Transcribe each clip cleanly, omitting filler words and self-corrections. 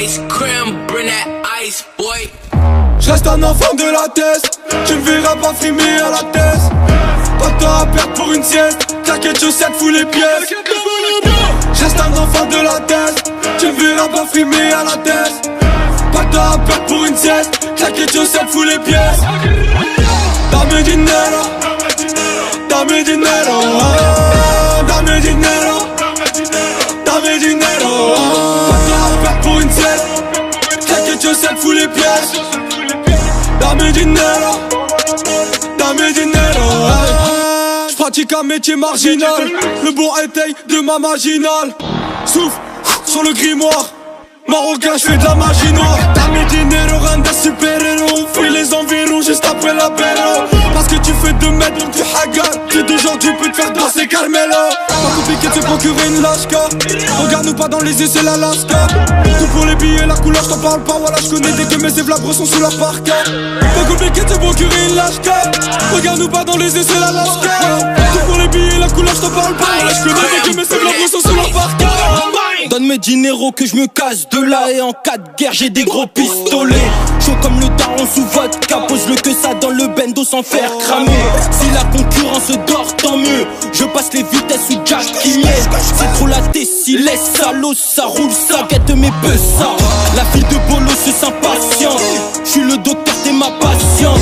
ice cream, bring that ice, boy. J'reste un enfant de la tête, tu me verras pas frimer à la tête. Pas de temps à perdre pour une sieste, claquette chaussette fous les pièces. J'reste un enfant de la tête, tu me verras pas frimer à la tête. Pas de temps à perdre pour une sieste, claquette chaussette fous les pièces. Dame dinero, dame dinero, dame dinero, dame dinero. Pas de temps à perdre pour une sieste, claquette chaussette fous les pièces. Dame dinero, dame dinero. J'pratique un métier marginal, le bon éteil de ma marginale. Souffle sur le grimoire, marocain j'fais de la magie noire. Dame dinero, rien de super-héros. On fuit les environs juste après l'apéro. Parce que tu fais 2 mètres donc tu hagas. Qui d'aujourd'hui peut te faire danser Carmelo. Pas compliqué de se procurer une lashka. Regarde-nous pas dans les yeux, c'est l'Alaska. Tout pour les billets, la couleur, j't'en parle pas. Voilà, j'connais dès que mes évlabres sont sous la parka. Pas compliqué de se procurer une lashka. Regarde-nous pas dans les yeux, c'est l'Alaska. Tout pour les billets, la couleur, j't'en parle pas. Voilà, j'connais dès que mes évlabres sont sous la parka. Donne mes dinero que je me casse de là. Et en cas de guerre j'ai des gros pistolets. Chaud comme le daron sous vodka. Pose-le que ça dans le bendo sans faire cramer. Si la concurrence dort tant mieux. Je passe les vitesses sous Jack Kimier. C'est trop la tessie, laisse salaud. Ça roule, ça guette mes bœufs ça. La fille de Bolo se s'impatiente. J'suis le docteur, t'es ma patiente.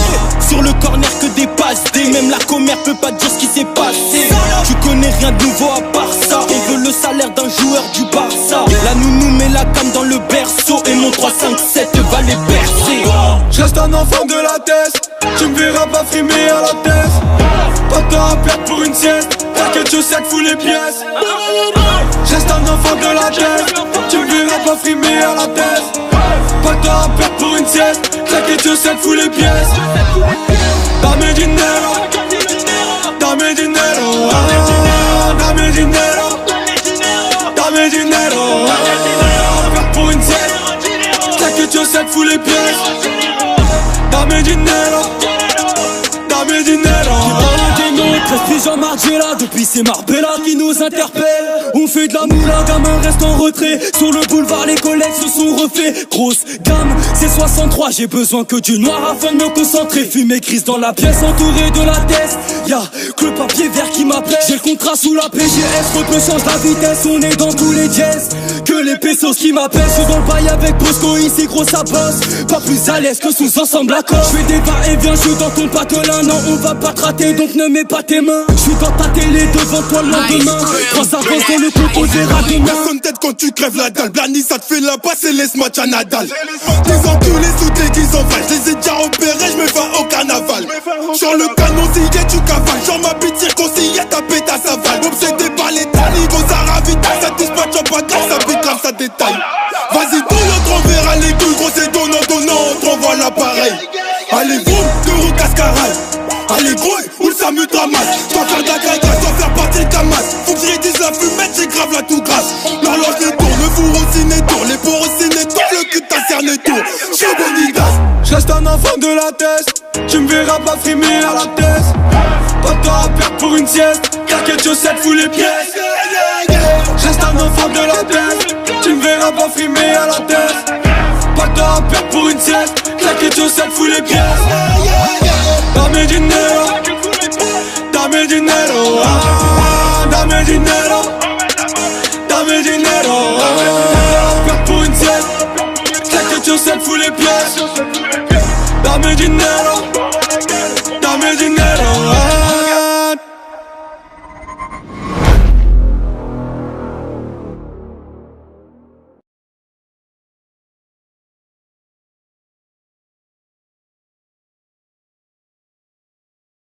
Sur le corner que des passes D. Même la commère peut pas dire ce qui s'est passé. Tu connais rien de nouveau à part ça. On veut le salaire d'un joueur du Barça. La nounou met la cam dans le berceau. Et mon 3-5-7 va les bercer. J'reste un enfant de la tête, tu me verras pas frimer à la tête. Pas de temps à perdre pour une sieste, claquette chaussette fous les pièces. J'reste un enfant de la tête, tu me verras pas frimer à la tête. Pas de temps à perdre pour une sieste, claquette chaussette fous les pièces. Dame dinero, dame dinero, dame dinero, dame dinero. Perdre pour une sieste, claquette chaussette fous les pièces. Dame dinero, dame dinero. Prestige en Margiela, depuis c'est Marbella qui nous interpelle. On fait de la moula, gamin reste en retrait. Sur le boulevard les collègues se sont refaits. Grosse gamme, c'est 63, j'ai besoin que du noir afin de me concentrer. Fumée grise dans la pièce entourée de la tête. Y'a que le papier vert qui m'appelle. J'ai le contrat sous la PGS, repeux change la vitesse. On est dans tous les jazz, que les pesos qui m'appellent. Je suis dans le bail avec Bosco, ici gros ça bosse. Pas plus à l'aise que sous ensemble à corps. Je fais des va-et-vient, je suis dans ton patelin. Non on va pas te rater donc ne mets pas tes mains. Je suis dans ta télé devant toi le lendemain. Prends ça avance dans le coco des radins. Personne tête quand tu crèves la dalle. Blani ça te fait la passe et laisse match à Nadal. Des enculés sous déguisent en val. Je les ai déjà repérés, je me fais au carnaval. Sur le canon s'illet tu cavales. Genre ma bite circoncis, ta pète à sa balle. Obsédé par les talis, gros ça ravitaille. Ça dispatch en bagarre, ça pique grave, ça détaille. Vas-y donne, on t'enverra les couilles. Gros c'est donnant, on t'envoie l'appareil. Allez vroom, deux roues cascarade. Allez grouille, ou le Samu ramasse. J'dois faire de la graille, j'dois faire partie de ta masse. Faut que je rédise la fumette, j'ai grave la tout grasse. L'horloge les tourne, le four au ciné tourne. Les porcs au ciné tourne, le cul de ta cerné tourne. J'suis Bonidas. J'reste un enfant de la tête, tu me verras pas frimer à la tête. Pas de temps à perdre pour une sieste, claquette chaussette fous les pièces. J'reste un enfant de la tête, tu me verras pas frimer à la tête. Pas de temps à perdre pour une sieste, claquette chaussette fous les pièces. Dame dinero, dame dinero, dame dinero, dame dinero. Perdre pour une sieste, claquette chaussette fous les pièces.